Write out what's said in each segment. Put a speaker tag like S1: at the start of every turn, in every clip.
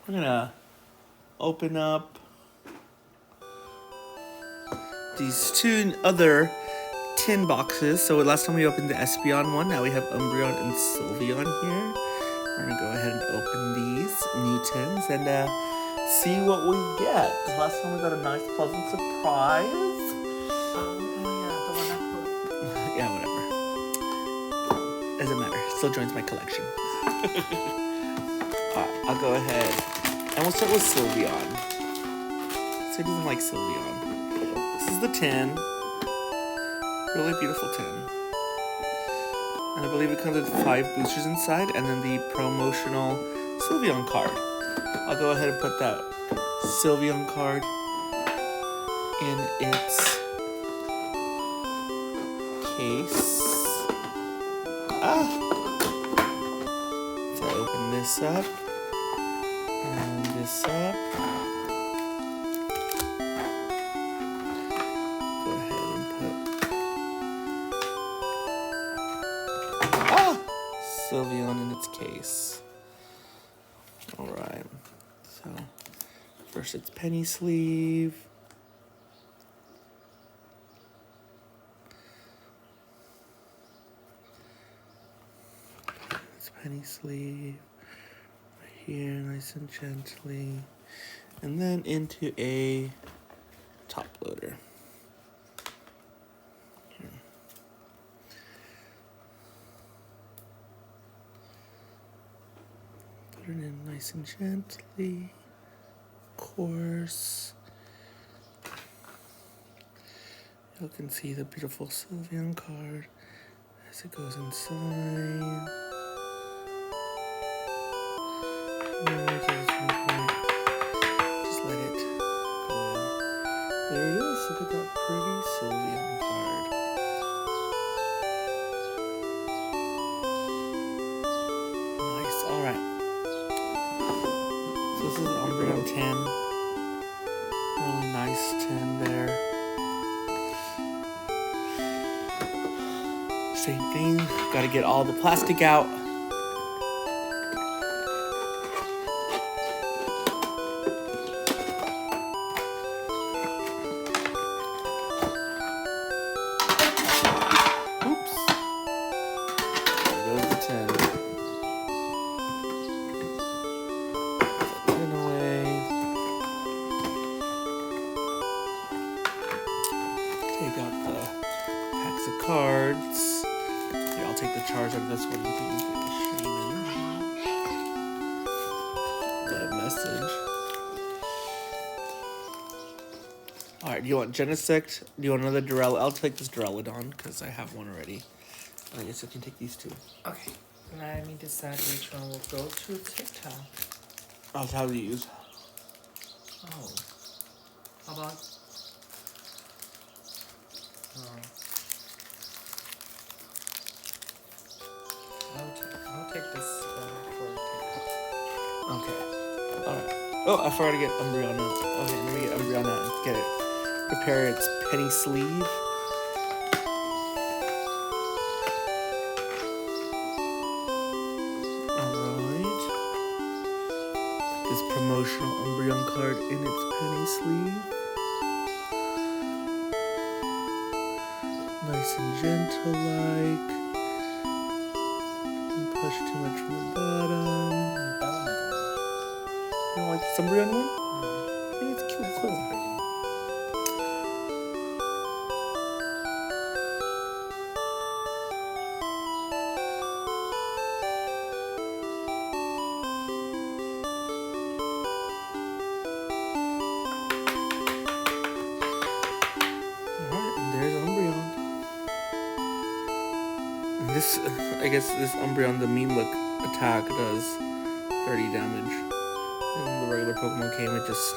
S1: We're gonna open up these two other tin boxes. So last time we opened the Espeon one, now we have Umbreon and Sylveon here. We're gonna go ahead and open these new tins and see what we get. Last time we got a nice pleasant surprise. Yeah, whatever. Doesn't matter. Still joins my collection. Alright, I'll go ahead. And we'll start with Sylveon. So he doesn't like Sylveon. This is the tin. Really beautiful tin. And I believe it comes with 5 boosters inside and then the promotional Sylveon card. I'll go ahead and put that Sylveon card in its case. So I open this up and this up. Go ahead and put Sylveon in its case. Alright. So first it's penny sleeve. Penny sleeve right here, nice and gently, and then into a top loader. Here. Put it in nice and gently, of course. You can see the beautiful Sylveon card as it goes inside. Just let it go in. There it is. Look at that pretty Sylveon card. Nice. Alright. So this is an Umbreon 10. Really nice 10 there. Same thing. Gotta get all the plastic out. Take out the packs of cards. Here, I'll take the charge out of this one. You can use the machine. Got a message. Alright, do you want Genesect? Do you want another Durell? I'll take this Duraludon because I have one already. I guess I can take these two.
S2: Okay. Let me decide which one will go to TikTok.
S1: I'll tell you to use.
S2: Oh. How about? I'll take this for TikTok.
S1: Okay. Alright. Oh, I forgot to get Umbreon out. Okay, let me get Umbreon out and get it. Prepare its penny sleeve. Alright. This promotional Umbreon card in its penny sleeve. Nice and gentle-like. Don't push too much from the bottom. You don't like the Umbreon one? I think it's cute, cool. Alright, and there's Umbreon. And this, I guess this Umbreon, the mean look attack does 30 damage. In the regular Pokemon game, it just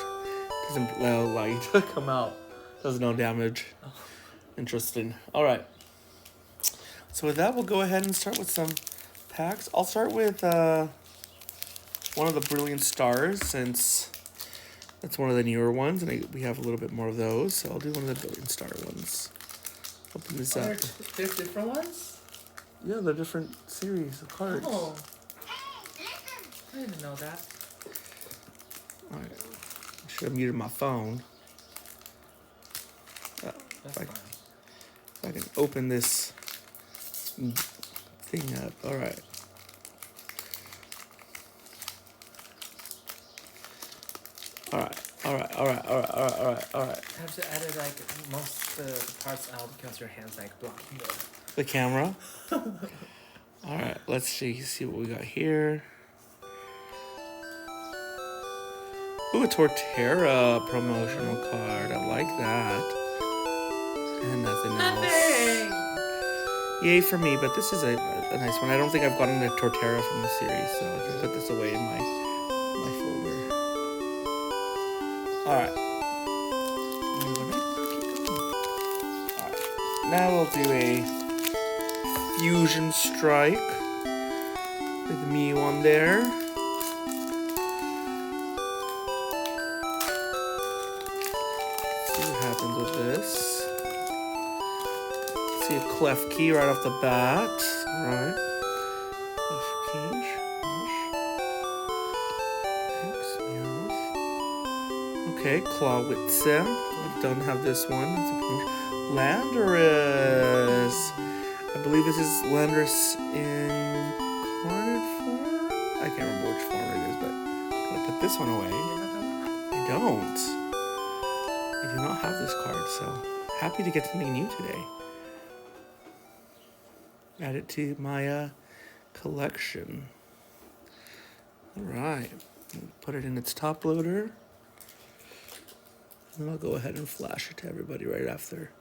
S1: doesn't allow you to come out. Does no damage. Interesting. Alright. So with that, we'll go ahead and start with some packs. I'll start with one of the Brilliant Stars, since that's one of the newer ones, and we have a little bit more of those. So I'll do one of the Brilliant Star ones. Open this up.
S2: There's different ones?
S1: Yeah, they're different series of cards.
S2: Oh. I didn't know that.
S1: Alright. I should have muted my phone.
S2: That's
S1: If
S2: fine.
S1: I can open this thing up. Alright. Alright.
S2: I have to edit like most of the parts out because your hand's like blocking
S1: The camera. Alright, let's see what we got here. Ooh, a Torterra promotional card. I like that. And nothing else. Yay for me, but this is a nice one. I don't think I've gotten a Torterra from the series, so I can put this away in my folder. Alright. Alright. Now we'll do a Fusion Strike with Mew on there. See what happens with this. See a Klefki right off the bat. Right. Klefki. Okay, Clawitza. I don't have this one. It's a promotion. Landorus. I believe this is Landorus in carded form. I can't remember which form it is, but I'm gonna put this one away. I don't. I do not have this card, so happy to get something new today. Add it to my collection. Alright. Put it in its top loader. And I'll go ahead and flash it to everybody right after.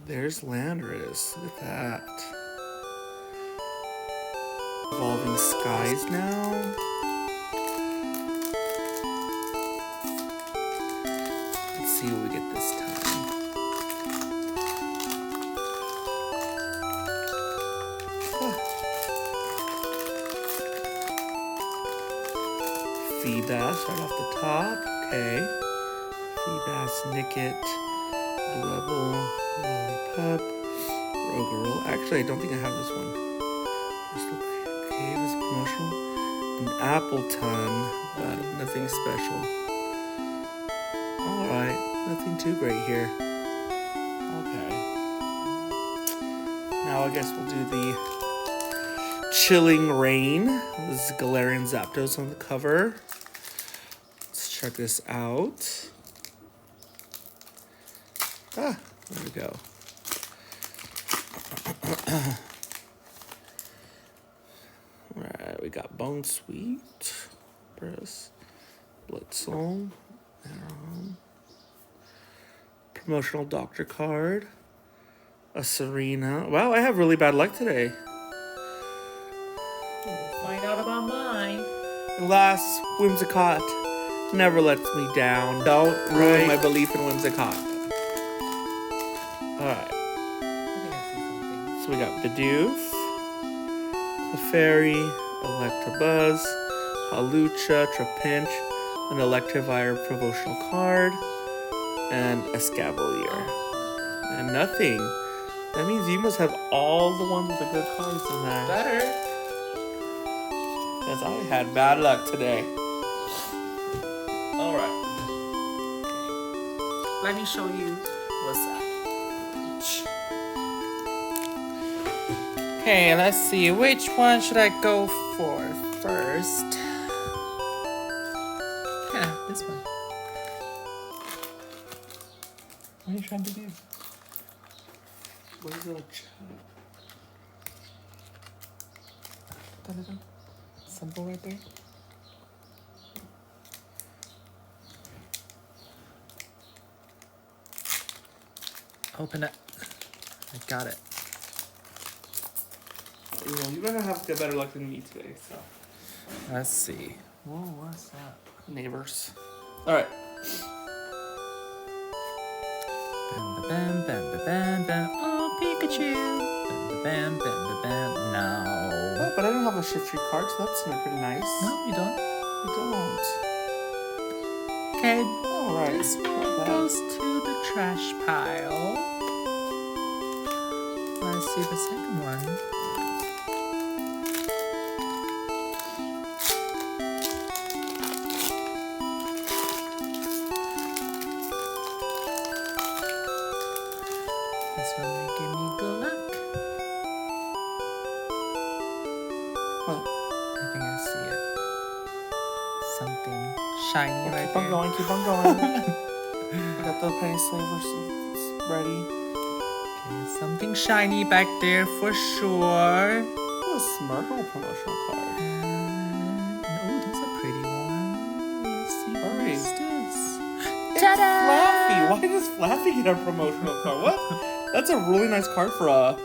S1: There's Landorus. Look at that. Evolving Skies now. Let's see what we get this time. Feebas right off the top. Okay. Feebas, Nickit, Rebel, Lollipop, Rogerol. Actually, I don't think I have this one. Crystal Cave is promotional. An Appleton, but nothing special. Alright, nothing too great here. Okay. Now I guess we'll do the Chilling Rain. This is Galarian Zapdos on the cover. Let's check this out. Ah, there we go. Alright, we got Bone Sweet, Press, Blitzle, promotional Doctor card, a Serena. Wow, I have really bad luck today.
S2: Find out about mine.
S1: Alas, Whimsicott never lets me down. Don't ruin my belief in Whimsicott. Alright.
S2: I think I see something.
S1: So we got Bidoof, Clefairy, Electabuzz, Hawlucha, Trapinch, an Electivire promotional card, and a Scavalier. And nothing. That means you must have all the ones with the good cards in there.
S2: Better.
S1: Because I had bad luck today. Alright.
S2: Let me show you what's up. Okay, let's see. Which one should I go for first? Yeah, this one. What are you trying to do?
S1: Where's the
S2: Symbol right there. Open it. I got it.
S1: Well, you're gonna have to get better luck than me today, so.
S2: Let's see. Whoa, what's that?
S1: Neighbors. Alright.
S2: Bam, bam, bam, bam, bam, bam. Oh, Pikachu. Bam, bam, bam, bam, bam. No.
S1: Oh, but I don't have a shift tree card, so that's pretty nice.
S2: No, you don't.
S1: I don't.
S2: Okay.
S1: Alright.
S2: This one goes to the trash pile. Let's see the second one. This one may give me good luck.
S1: What?
S2: I think I see it. Something shiny right
S1: Keep on
S2: there.
S1: going, keep on going. I got the penny slavers ready.
S2: Okay, something shiny back there for sure.
S1: Oh, a Smirtle promotional card.
S2: Oh, that's a pretty one. Let's see what
S1: Alright.
S2: is this.
S1: It's
S2: Ta-da!
S1: Flaffy. Why does Flaffy get a promotional card? What? That's a really nice card for a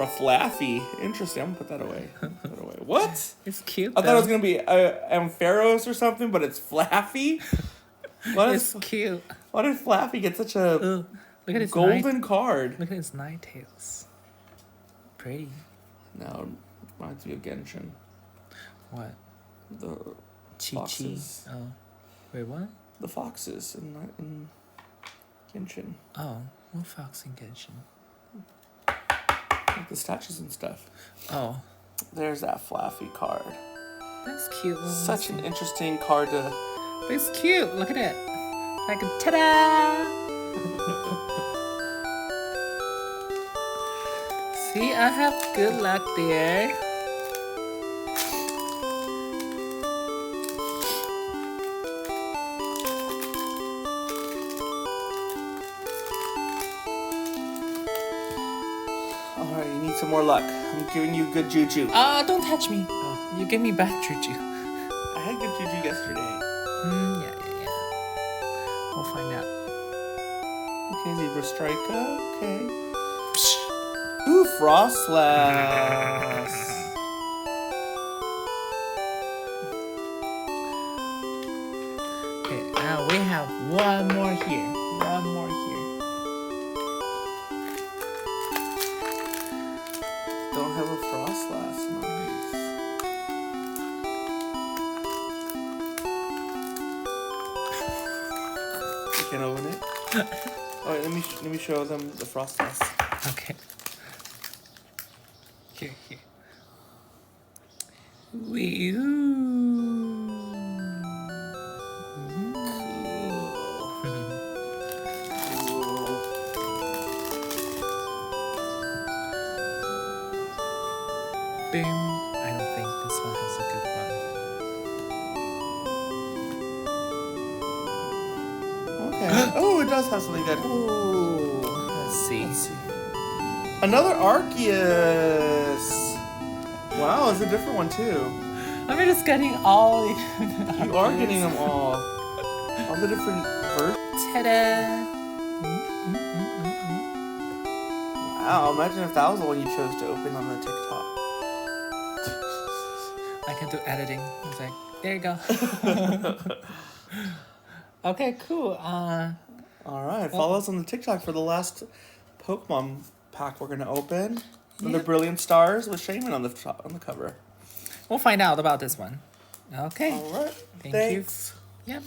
S1: Flaffy. Interesting. I'm gonna put that away. Put that away. What?
S2: It's cute.
S1: I thought it was gonna be Ampharos or something, but it's Flaffy.
S2: It's cute.
S1: Why did Flaffy get such a
S2: Look at his
S1: golden card?
S2: Look at his Ninetales. Pretty.
S1: No, it reminds me of Genshin.
S2: What?
S1: The
S2: Chi.
S1: foxes.
S2: Oh. Wait, what?
S1: The foxes in Genshin.
S2: Oh, what fox in Genshin?
S1: Like the statues and stuff.
S2: Oh,
S1: There's that Flaffy card.
S2: that's cute.
S1: Such an interesting card to...
S2: But it's cute. Look at it. Like a ta-da! See, I have good luck there.
S1: Alright, you need some more luck. I'm giving you good juju.
S2: Oh, don't touch me. Oh, you give me back juju.
S1: I had good juju yesterday.
S2: Yeah. We'll find out.
S1: Okay, Zebra Striker. Okay. Ooh, Frostlass.
S2: Okay, now we have one more here. One more here.
S1: Don't have a Frostlass. Nice. You can open it. Alright, let me show them the Frostlass.
S2: Okay. Here. Wee Boom. I don't think this one has a good one.
S1: Okay. Oh, it does have something good.
S2: Ooh. Let's see.
S1: Another Arceus. Wow, it's a different one too.
S2: I'm just getting all the...
S1: You are getting them all. All the different versions.
S2: Ta-da!
S1: Wow, imagine if that was the one you chose to open on the TikTok.
S2: I can do editing. It's like, there you go. Okay, cool.
S1: Alright, follow us on the TikTok for the last Pokemon pack we're going to open. The Brilliant Stars with Shaman on the cover.
S2: We'll find out about this one. Okay.
S1: Alright,
S2: Thank
S1: thanks.
S2: you. Yep.